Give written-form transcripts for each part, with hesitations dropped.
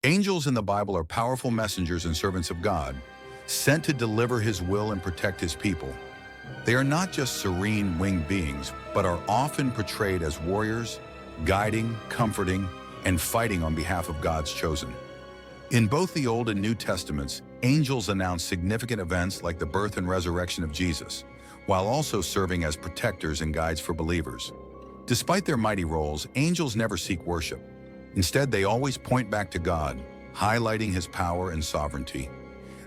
Angels in the Bible are powerful messengers and servants of God, sent to deliver His will and protect His people. They are not just serene winged beings, but are often portrayed as warriors, guiding, comforting, and fighting on behalf of God's chosen. In both the Old and New Testaments, angels announce significant events like the birth and resurrection of Jesus, while also serving as protectors and guides for believers. Despite their mighty roles, angels never seek worship. Instead, they always point back to God, highlighting His power and sovereignty.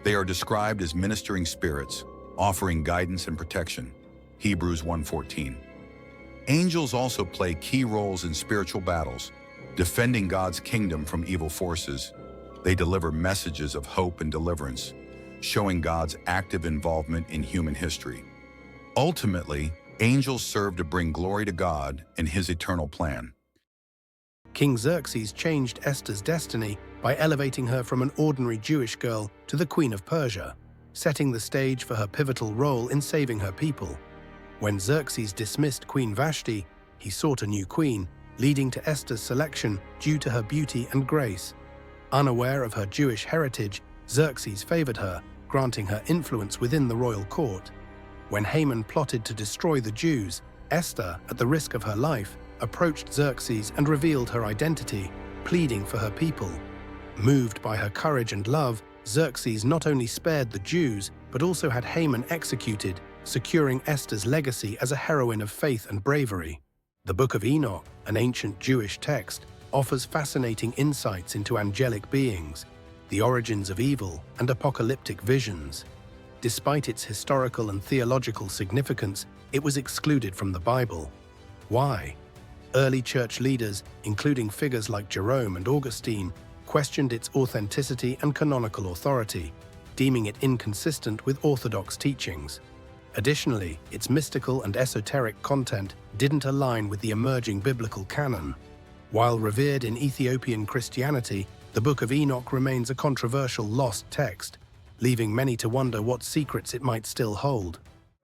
They are described as ministering spirits, offering guidance and protection. Hebrews 1:14. Angels also play key roles in spiritual battles, defending God's kingdom from evil forces. They deliver messages of hope and deliverance, showing God's active involvement in human history. Ultimately, angels serve to bring glory to God and His eternal plan. King Xerxes changed Esther's destiny by elevating her from an ordinary Jewish girl to the Queen of Persia, setting the stage for her pivotal role in saving her people. When Xerxes dismissed Queen Vashti, he sought a new queen, leading to Esther's selection due to her beauty and grace. Unaware of her Jewish heritage, Xerxes favored her, granting her influence within the royal court. When Haman plotted to destroy the Jews, Esther, at the risk of her life, approached Xerxes and revealed her identity, pleading for her people. Moved by her courage and love, Xerxes not only spared the Jews, but also had Haman executed, securing Esther's legacy as a heroine of faith and bravery. The Book of Enoch, an ancient Jewish text, offers fascinating insights into angelic beings, the origins of evil, and apocalyptic visions. Despite its historical and theological significance, it was excluded from the Bible. Why? Early church leaders, including figures like Jerome and Augustine, questioned its authenticity and canonical authority, deeming it inconsistent with orthodox teachings. Additionally, its mystical and esoteric content didn't align with the emerging biblical canon. While revered in Ethiopian Christianity, the Book of Enoch remains a controversial lost text, leaving many to wonder what secrets it might still hold.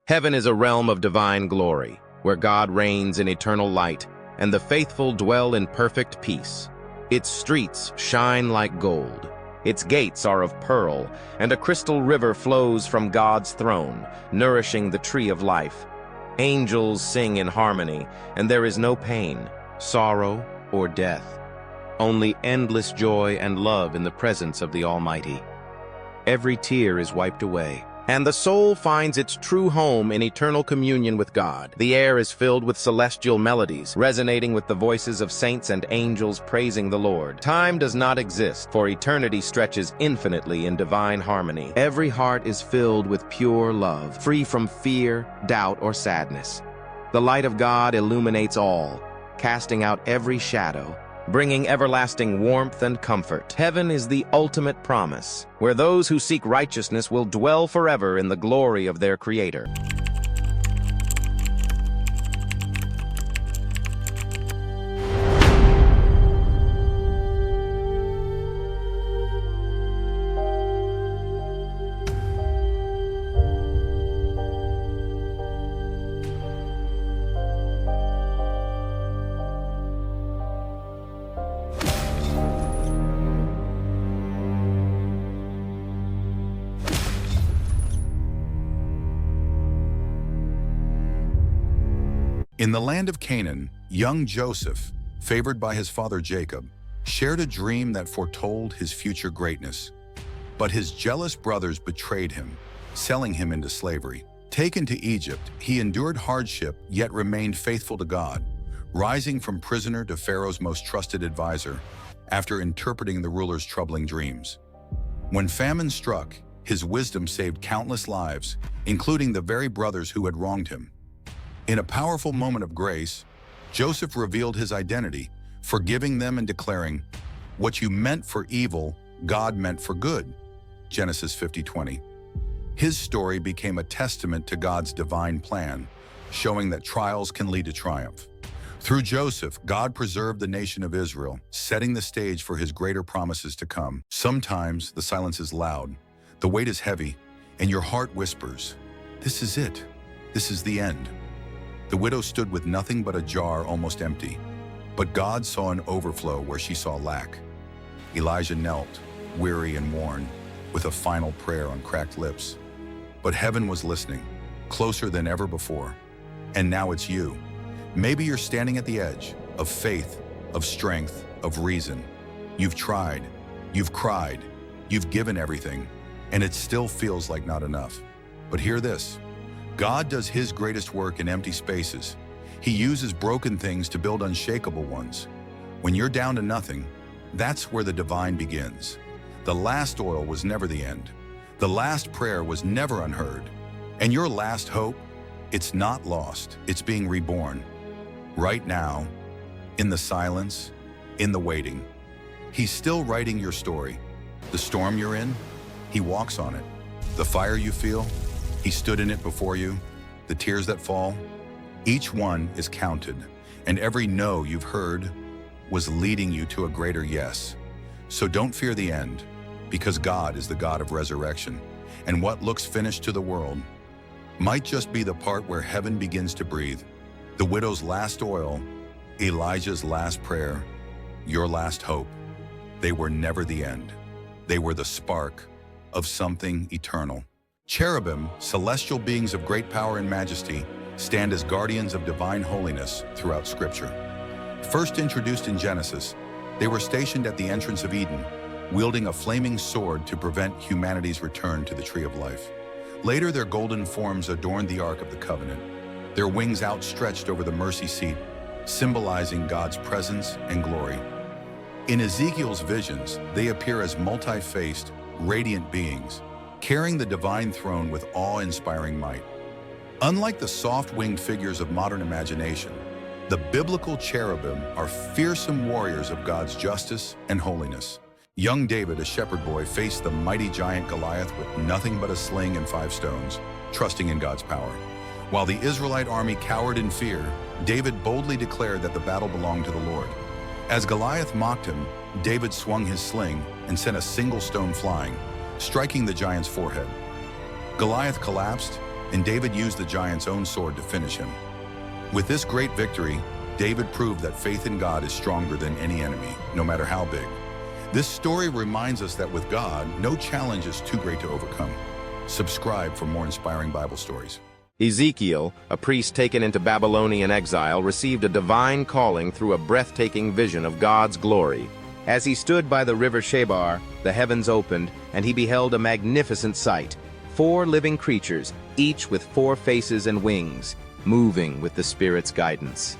Heaven is a realm of divine glory, where God reigns in eternal light, and the faithful dwell in perfect peace. Its streets shine like gold. Its gates are of pearl, and a crystal river flows from God's throne, nourishing the tree of life. Angels sing in harmony, and there is no pain, sorrow, or death. Only endless joy and love in the presence of the Almighty. Every tear is wiped away, and the soul finds its true home in eternal communion with God. The air is filled with celestial melodies, resonating with the voices of saints and angels praising the Lord. Time does not exist, for eternity stretches infinitely in divine harmony. Every heart is filled with pure love, free from fear, doubt, or sadness. The light of God illuminates all, casting out every shadow, bringing everlasting warmth and comfort. Heaven is the ultimate promise, where those who seek righteousness will dwell forever in the glory of their Creator. In the land of Canaan, young Joseph, favored by his father Jacob, shared a dream that foretold his future greatness. But his jealous brothers betrayed him, selling him into slavery. Taken to Egypt, he endured hardship yet remained faithful to God, rising from prisoner to Pharaoh's most trusted advisor after interpreting the ruler's troubling dreams. When famine struck, his wisdom saved countless lives, including the very brothers who had wronged him. In a powerful moment of grace, Joseph revealed his identity, forgiving them and declaring, "What you meant for evil, God meant for good." Genesis 50:20. His story became a testament to God's divine plan, showing that trials can lead to triumph. Through Joseph, God preserved the nation of Israel, setting the stage for His greater promises to come. Sometimes the silence is loud, the weight is heavy, and your heart whispers, "This is it. This is the end." The widow stood with nothing but a jar almost empty, but God saw an overflow where she saw lack. Elijah knelt, weary and worn, with a final prayer on cracked lips. But heaven was listening, closer than ever before. And now it's you. Maybe you're standing at the edge of faith, of strength, of reason. You've tried, you've cried, you've given everything, and it still feels like not enough. But hear this. God does His greatest work in empty spaces. He uses broken things to build unshakable ones. When you're down to nothing, that's where the divine begins. The last oil was never the end. The last prayer was never unheard. And your last hope, it's not lost, it's being reborn. Right now, in the silence, in the waiting. He's still writing your story. The storm you're in, He walks on it. The fire you feel, He stood in it before you. The tears that fall, each one is counted. And every no you've heard was leading you to a greater yes. So don't fear the end, because God is the God of resurrection. And what looks finished to the world might just be the part where heaven begins to breathe. The widow's last oil, Elijah's last prayer, your last hope. They were never the end. They were the spark of something eternal. Cherubim, celestial beings of great power and majesty, stand as guardians of divine holiness throughout Scripture. First introduced in Genesis, they were stationed at the entrance of Eden, wielding a flaming sword to prevent humanity's return to the tree of life. Later, their golden forms adorned the Ark of the Covenant, their wings outstretched over the mercy seat, symbolizing God's presence and glory. In Ezekiel's visions, they appear as multi-faced, radiant beings, carrying the divine throne with awe-inspiring might. Unlike the soft-winged figures of modern imagination, the biblical cherubim are fearsome warriors of God's justice and holiness. Young David, a shepherd boy, faced the mighty giant Goliath with nothing but a sling and 5 stones, trusting in God's power. While the Israelite army cowered in fear, David boldly declared that the battle belonged to the Lord. As Goliath mocked him, David swung his sling and sent a single stone flying, striking the giant's forehead. Goliath collapsed, and David used the giant's own sword to finish him. With this great victory, David proved that faith in God is stronger than any enemy, no matter how big. This story reminds us that with God, no challenge is too great to overcome. Subscribe for more inspiring Bible stories. Ezekiel, a priest taken into Babylonian exile, received a divine calling through a breathtaking vision of God's glory. As he stood by the river Shebar, the heavens opened, and he beheld a magnificent sight. 4 living creatures, each with 4 faces and wings, moving with the Spirit's guidance.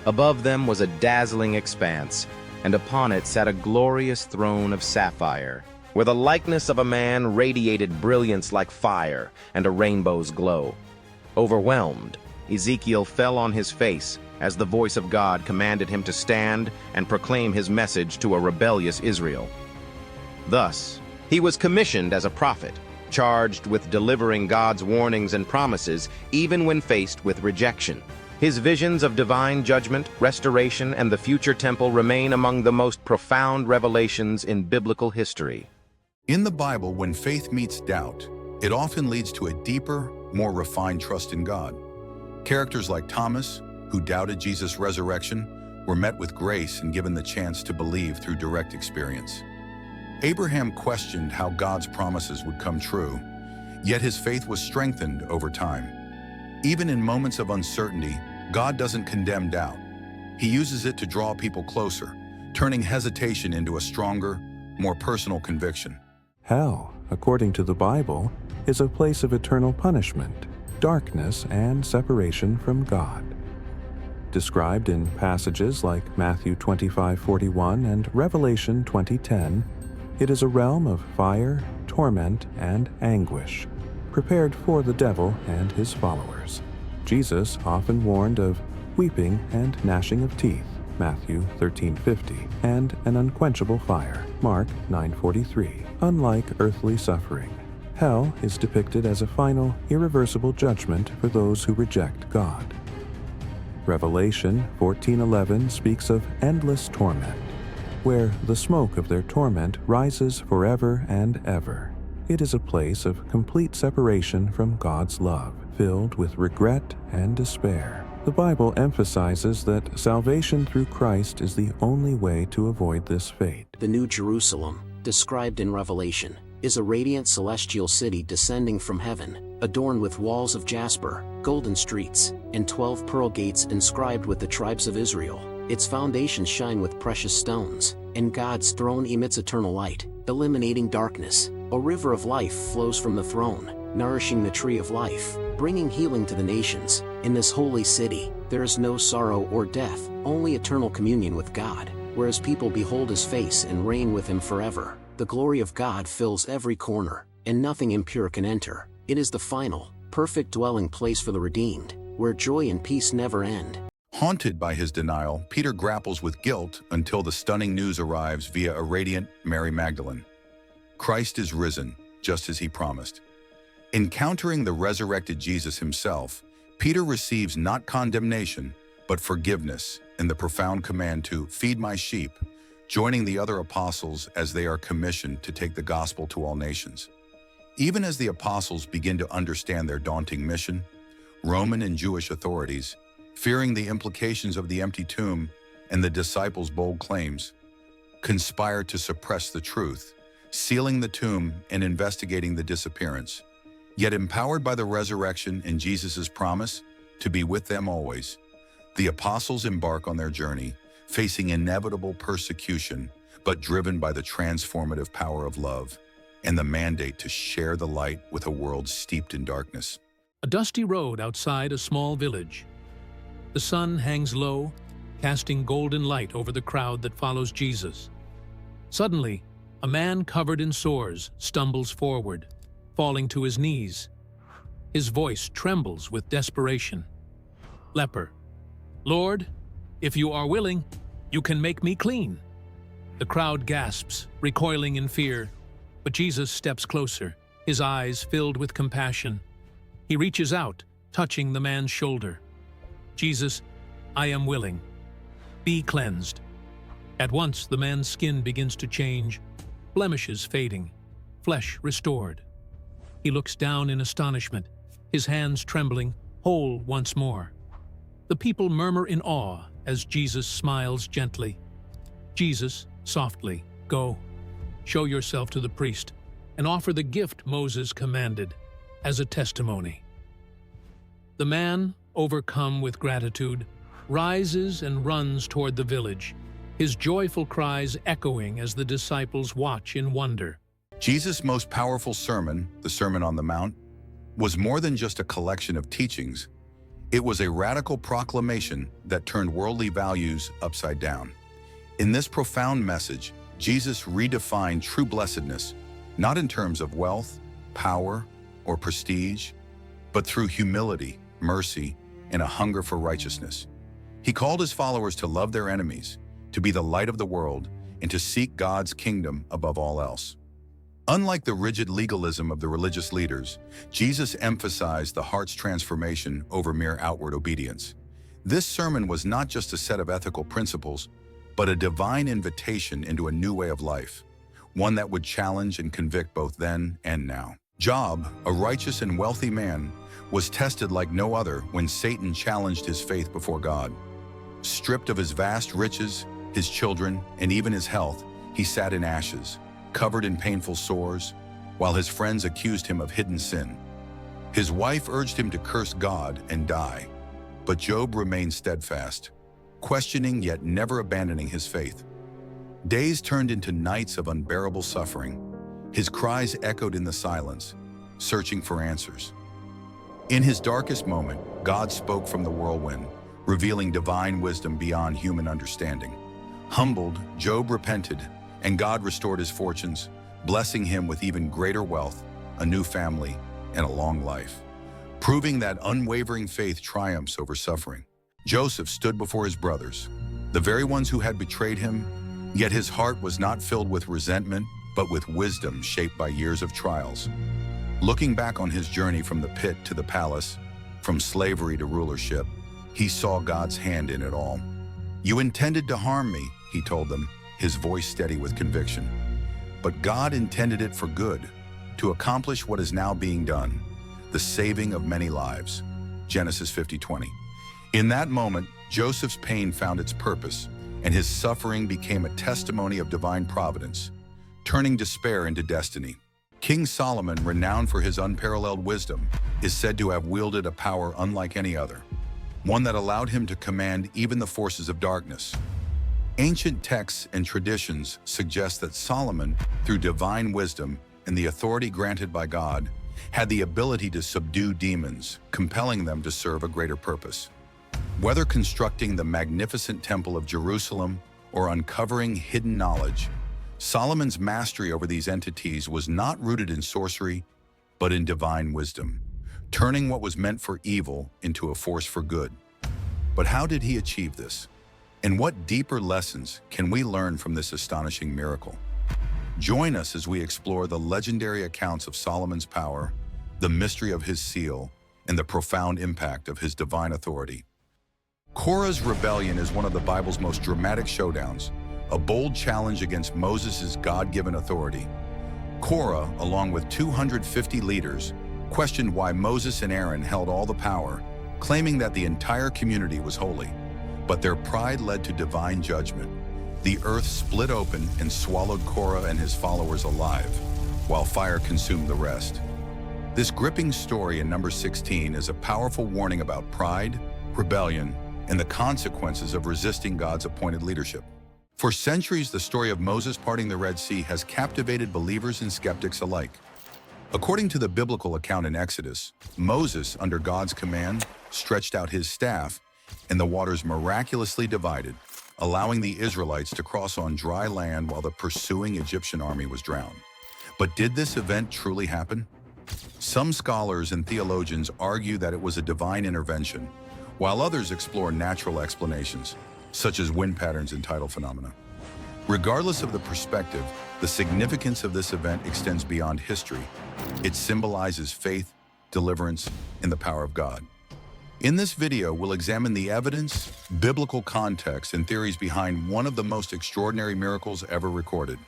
Above them was a dazzling expanse, and upon it sat a glorious throne of sapphire, where the likeness of a man radiated brilliance like fire and a rainbow's glow. Overwhelmed, Ezekiel fell on his face as the voice of God commanded him to stand and proclaim his message to a rebellious Israel. Thus, he was commissioned as a prophet, charged with delivering God's warnings and promises even when faced with rejection. His visions of divine judgment, restoration, and the future temple remain among the most profound revelations in biblical history. In the Bible, when faith meets doubt, it often leads to a deeper, more refined trust in God. Characters like Thomas, who doubted Jesus' resurrection, were met with grace and given the chance to believe through direct experience. Abraham questioned how God's promises would come true, yet his faith was strengthened over time. Even in moments of uncertainty, God doesn't condemn doubt. He uses it to draw people closer, turning hesitation into a stronger, more personal conviction. Hell, according to the Bible, is a place of eternal punishment, darkness, and separation from God. Described in passages like Matthew 25:41 and Revelation 20:10, it is a realm of fire, torment, and anguish, prepared for the devil and his followers. Jesus often warned of weeping and gnashing of teeth, Matthew 13:50, and an unquenchable fire, Mark 9:43. Unlike earthly suffering, hell is depicted as a final, irreversible judgment for those who reject God. Revelation 14:11 speaks of endless torment, where the smoke of their torment rises forever and ever. It is a place of complete separation from God's love, filled with regret and despair. The Bible emphasizes that salvation through Christ is the only way to avoid this fate. The New Jerusalem, described in Revelation, is a radiant celestial city descending from heaven, adorned with walls of jasper, golden streets, and 12 pearl gates inscribed with the tribes of Israel. Its foundations shine with precious stones, and God's throne emits eternal light, eliminating darkness. A river of life flows from the throne, nourishing the tree of life, bringing healing to the nations. In this holy city, there is no sorrow or death, only eternal communion with God, whereas people behold His face and reign with Him forever. The glory of God fills every corner, and nothing impure can enter. It is the final, perfect dwelling place for the redeemed, where joy and peace never end. Haunted by his denial, Peter grapples with guilt until the stunning news arrives via a radiant Mary Magdalene. Christ is risen, just as He promised. Encountering the resurrected Jesus Himself, Peter receives not condemnation, but forgiveness in the profound command to feed my sheep, joining the other apostles as they are commissioned to take the gospel to all nations. Even as the apostles begin to understand their daunting mission, Roman and Jewish authorities, fearing the implications of the empty tomb and the disciples' bold claims, conspire to suppress the truth, sealing the tomb and investigating the disappearance. Yet empowered by the resurrection and Jesus' promise to be with them always, the apostles embark on their journey, facing inevitable persecution, but driven by the transformative power of love and the mandate to share the light with a world steeped in darkness. A dusty road outside a small village. The sun hangs low, casting golden light over the crowd that follows Jesus. Suddenly, a man covered in sores stumbles forward, falling to his knees. His voice trembles with desperation. Leper, "Lord, if you are willing, you can make me clean." The crowd gasps, recoiling in fear, but Jesus steps closer, His eyes filled with compassion. He reaches out, touching the man's shoulder. "Jesus, I am willing. Be cleansed." At once the man's skin begins to change, blemishes fading, flesh restored. He looks down in astonishment, his hands trembling, whole once more. The people murmur in awe as Jesus smiles gently. Jesus, softly, "Go, show yourself to the priest, and offer the gift Moses commanded as a testimony." The man, overcome with gratitude, rises and runs toward the village, his joyful cries echoing as the disciples watch in wonder. Jesus' most powerful sermon, the Sermon on the Mount, was more than just a collection of teachings. It was a radical proclamation that turned worldly values upside down. In this profound message, Jesus redefined true blessedness, not in terms of wealth, power, or prestige, but through humility, mercy, and a hunger for righteousness. He called His followers to love their enemies, to be the light of the world, and to seek God's kingdom above all else. Unlike the rigid legalism of the religious leaders, Jesus emphasized the heart's transformation over mere outward obedience. This sermon was not just a set of ethical principles, but a divine invitation into a new way of life, one that would challenge and convict both then and now. Job, a righteous and wealthy man, was tested like no other when Satan challenged his faith before God. Stripped of his vast riches, his children, and even his health, he sat in ashes, covered in painful sores, while his friends accused him of hidden sin. His wife urged him to curse God and die, but Job remained steadfast, questioning yet never abandoning his faith. Days turned into nights of unbearable suffering. His cries echoed in the silence, searching for answers. In his darkest moment, God spoke from the whirlwind, revealing divine wisdom beyond human understanding. Humbled, Job repented, and God restored his fortunes, blessing him with even greater wealth, a new family, and a long life, proving that unwavering faith triumphs over suffering. Joseph stood before his brothers, the very ones who had betrayed him, yet his heart was not filled with resentment, but with wisdom shaped by years of trials. Looking back on his journey from the pit to the palace, from slavery to rulership, he saw God's hand in it all. "You intended to harm me," he told them, his voice steady with conviction. "But God intended it for good, to accomplish what is now being done, the saving of many lives." Genesis 50:20. In that moment, Joseph's pain found its purpose, and his suffering became a testimony of divine providence, turning despair into destiny. King Solomon, renowned for his unparalleled wisdom, is said to have wielded a power unlike any other, one that allowed him to command even the forces of darkness. Ancient texts and traditions suggest that Solomon, through divine wisdom and the authority granted by God, had the ability to subdue demons, compelling them to serve a greater purpose. Whether constructing the magnificent Temple of Jerusalem or uncovering hidden knowledge, Solomon's mastery over these entities was not rooted in sorcery, but in divine wisdom, turning what was meant for evil into a force for good. But how did he achieve this? And what deeper lessons can we learn from this astonishing miracle? Join us as we explore the legendary accounts of Solomon's power, the mystery of his seal, and the profound impact of his divine authority. Korah's rebellion is one of the Bible's most dramatic showdowns, a bold challenge against Moses' God-given authority. Korah, along with 250 leaders, questioned why Moses and Aaron held all the power, claiming that the entire community was holy. But their pride led to divine judgment. The earth split open and swallowed Korah and his followers alive, while fire consumed the rest. This gripping story in Numbers 16 is a powerful warning about pride, rebellion, and the consequences of resisting God's appointed leadership. For centuries, the story of Moses parting the Red Sea has captivated believers and skeptics alike. According to the biblical account in Exodus, Moses, under God's command, stretched out his staff, and the waters miraculously divided, allowing the Israelites to cross on dry land while the pursuing Egyptian army was drowned. But did this event truly happen? Some scholars and theologians argue that it was a divine intervention, while others explore natural explanations, such as wind patterns and tidal phenomena. Regardless of the perspective, the significance of this event extends beyond history. It symbolizes faith, deliverance, and the power of God. In this video, we'll examine the evidence, biblical context, and theories behind one of the most extraordinary miracles ever recorded.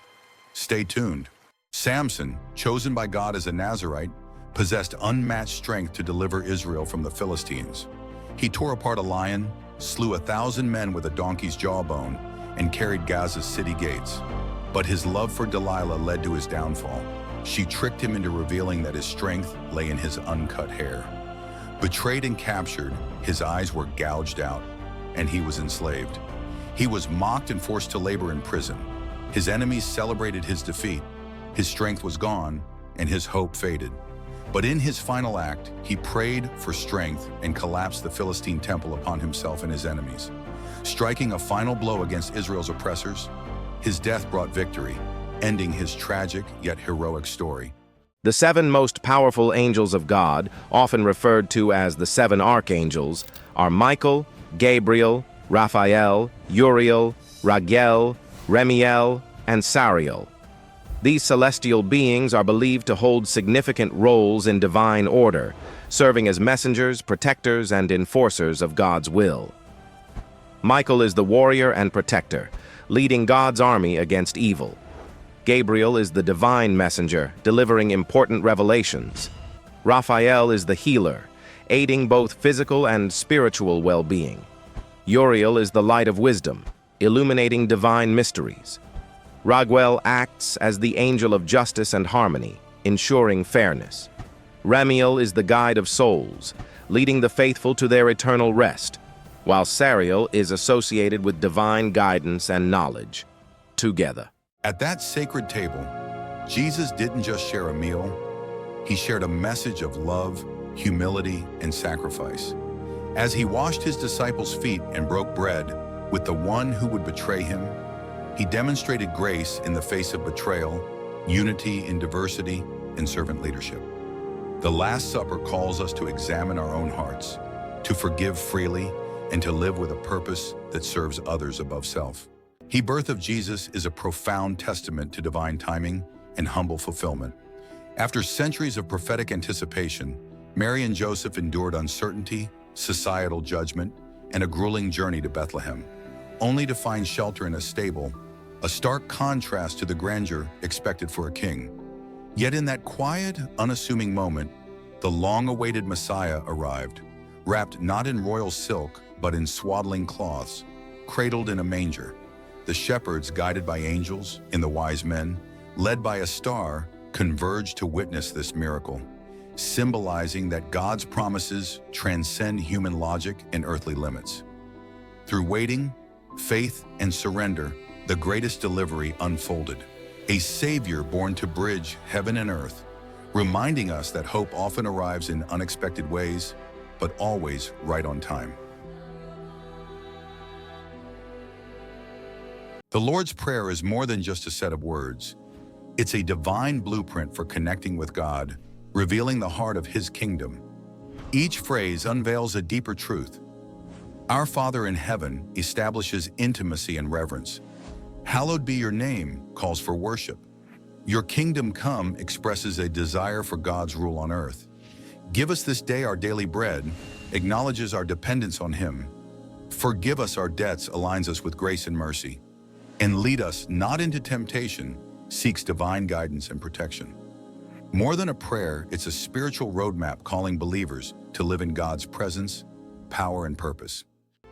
Stay tuned. Samson, chosen by God as a Nazirite, possessed unmatched strength to deliver Israel from the Philistines. He tore apart a lion, slew 1,000 men with a donkey's jawbone, and carried Gaza's city gates. But his love for Delilah led to his downfall. She tricked him into revealing that his strength lay in his uncut hair. Betrayed and captured, his eyes were gouged out, and he was enslaved. He was mocked and forced to labor in prison. His enemies celebrated his defeat. His strength was gone, and his hope faded. But in his final act, he prayed for strength and collapsed the Philistine temple upon himself and his enemies. Striking a final blow against Israel's oppressors, his death brought victory, ending his tragic yet heroic story. The seven most powerful angels of God, often referred to as the seven archangels, are Michael, Gabriel, Raphael, Uriel, Raguel, Remiel, and Sariel. These celestial beings are believed to hold significant roles in divine order, serving as messengers, protectors, and enforcers of God's will. Michael is the warrior and protector, leading God's army against evil. Gabriel is the divine messenger, delivering important revelations. Raphael is the healer, aiding both physical and spiritual well-being. Uriel is the light of wisdom, illuminating divine mysteries. Raguel acts as the angel of justice and harmony, ensuring fairness. Remiel is the guide of souls, leading the faithful to their eternal rest, while Sariel is associated with divine guidance and knowledge. Together. At that sacred table, Jesus didn't just share a meal, he shared a message of love, humility, and sacrifice. As he washed his disciples' feet and broke bread with the one who would betray him, he demonstrated grace in the face of betrayal, unity in diversity, and servant leadership. The Last Supper calls us to examine our own hearts, to forgive freely, and to live with a purpose that serves others above self. The birth of Jesus is a profound testament to divine timing and humble fulfillment. After centuries of prophetic anticipation, Mary and Joseph endured uncertainty, societal judgment, and a grueling journey to Bethlehem, only to find shelter in a stable, a stark contrast to the grandeur expected for a king. Yet in that quiet, unassuming moment, the long-awaited Messiah arrived, wrapped not in royal silk, but in swaddling cloths, cradled in a manger. The shepherds, guided by angels, and the wise men, led by a star, converged to witness this miracle, symbolizing that God's promises transcend human logic and earthly limits. Through waiting, faith, and surrender, the greatest delivery unfolded. A Savior born to bridge heaven and earth, reminding us that hope often arrives in unexpected ways, but always right on time. The Lord's Prayer is more than just a set of words. It's a divine blueprint for connecting with God, revealing the heart of His kingdom. Each phrase unveils a deeper truth. Our Father in heaven establishes intimacy and reverence. Hallowed be your name calls for worship. Your kingdom come expresses a desire for God's rule on earth. Give us this day our daily bread acknowledges our dependence on Him. Forgive us our debts aligns us with grace and mercy. And lead us not into temptation seeks divine guidance and protection. More than a prayer, it's a spiritual roadmap calling believers to live in God's presence, power, and purpose.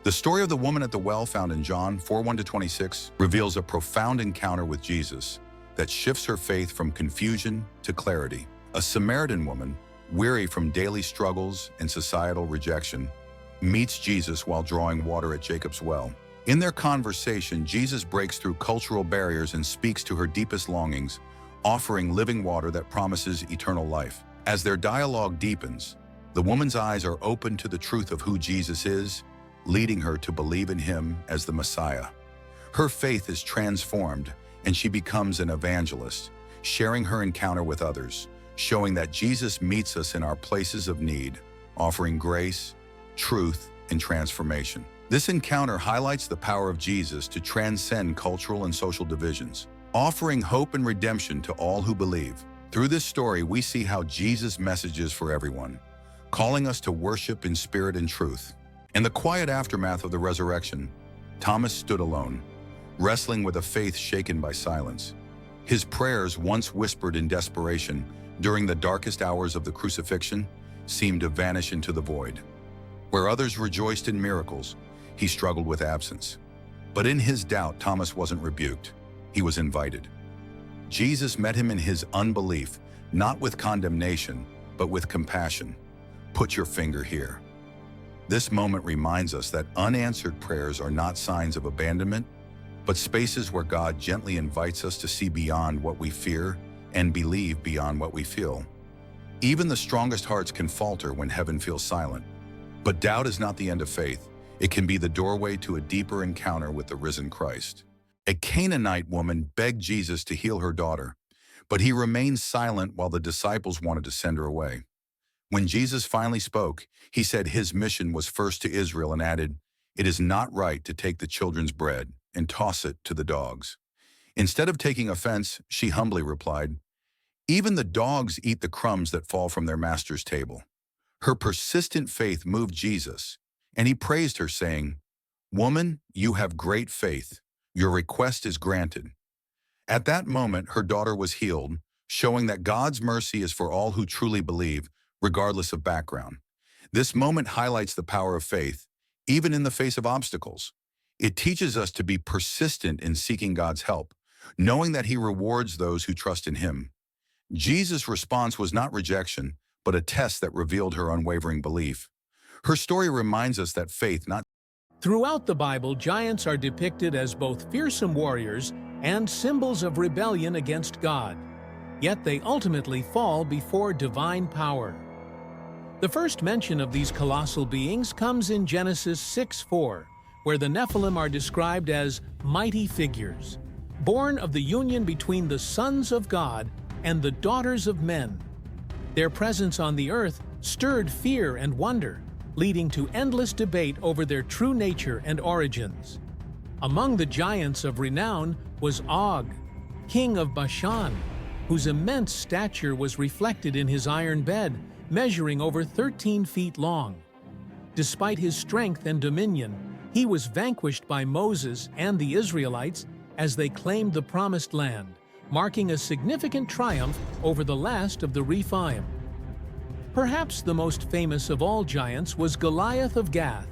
The story of the woman at the well found in John 4:1-26 reveals a profound encounter with Jesus that shifts her faith from confusion to clarity. A Samaritan woman, weary from daily struggles and societal rejection, meets Jesus while drawing water at Jacob's well. In their conversation, Jesus breaks through cultural barriers and speaks to her deepest longings, offering living water that promises eternal life. As their dialogue deepens, the woman's eyes are opened to the truth of who Jesus is, leading her to believe in Him as the Messiah. Her faith is transformed, and she becomes an evangelist, sharing her encounter with others, showing that Jesus meets us in our places of need, offering grace, truth, and transformation. This encounter highlights the power of Jesus to transcend cultural and social divisions, offering hope and redemption to all who believe. Through this story, we see how Jesus' message is for everyone, calling us to worship in spirit and truth. In the quiet aftermath of the resurrection, Thomas stood alone, wrestling with a faith shaken by silence. His prayers, once whispered in desperation during the darkest hours of the crucifixion, seemed to vanish into the void. Where others rejoiced in miracles, he struggled with absence. But in his doubt, Thomas wasn't rebuked. He was invited. Jesus met him in his unbelief, not with condemnation, but with compassion. Put your finger here. This moment reminds us that unanswered prayers are not signs of abandonment, but spaces where God gently invites us to see beyond what we fear and believe beyond what we feel. Even the strongest hearts can falter when heaven feels silent. But doubt is not the end of faith. It can be the doorway to a deeper encounter with the risen Christ. A Canaanite woman begged Jesus to heal her daughter, but He remained silent while the disciples wanted to send her away. When Jesus finally spoke, He said His mission was first to Israel and added, "It is not right to take the children's bread and toss it to the dogs." Instead of taking offense, she humbly replied, "Even the dogs eat the crumbs that fall from their master's table." Her persistent faith moved Jesus, and He praised her, saying, "Woman, you have great faith. Your request is granted." At that moment, her daughter was healed, showing that God's mercy is for all who truly believe, regardless of background. This moment highlights the power of faith, even in the face of obstacles. It teaches us to be persistent in seeking God's help, knowing that He rewards those who trust in Him. Jesus' response was not rejection, but a test that revealed her unwavering belief. Her story reminds us that faith not Throughout the Bible, giants are depicted as both fearsome warriors and symbols of rebellion against God. Yet they ultimately fall before divine power. The first mention of these colossal beings comes in Genesis 6:4, where the Nephilim are described as mighty figures, born of the union between the sons of God and the daughters of men. Their presence on the earth stirred fear and wonder, leading to endless debate over their true nature and origins. Among the giants of renown was Og, king of Bashan, whose immense stature was reflected in his iron bed, measuring over 13 feet long. Despite his strength and dominion, he was vanquished by Moses and the Israelites as they claimed the Promised Land, marking a significant triumph over the last of the Rephaim. Perhaps the most famous of all giants was Goliath of Gath,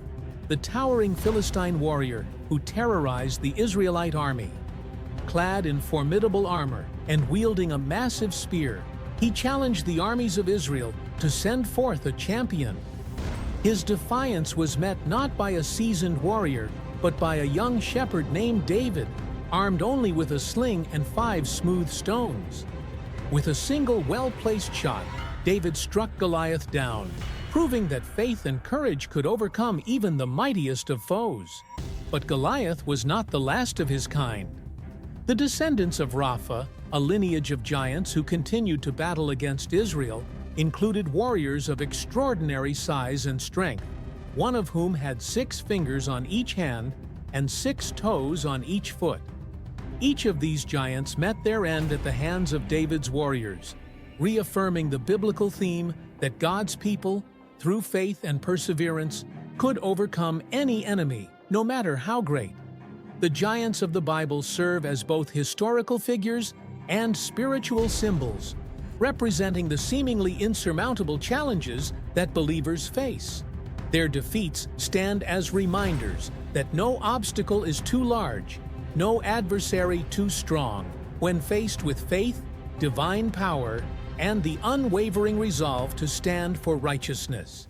the towering Philistine warrior who terrorized the Israelite army. Clad in formidable armor and wielding a massive spear, he challenged the armies of Israel to send forth a champion. His defiance was met not by a seasoned warrior, but by a young shepherd named David, armed only with a sling and 5 smooth stones. With a single well-placed shot, David struck Goliath down, proving that faith and courage could overcome even the mightiest of foes. But Goliath was not the last of his kind. The descendants of Rapha, a lineage of giants who continued to battle against Israel, included warriors of extraordinary size and strength, one of whom had 6 fingers on each hand and 6 toes on each foot. Each of these giants met their end at the hands of David's warriors, reaffirming the biblical theme that God's people, through faith and perseverance, could overcome any enemy, no matter how great. The giants of the Bible serve as both historical figures and spiritual symbols, representing the seemingly insurmountable challenges that believers face. Their defeats stand as reminders that no obstacle is too large, no adversary too strong, when faced with faith, divine power, and the unwavering resolve to stand for righteousness.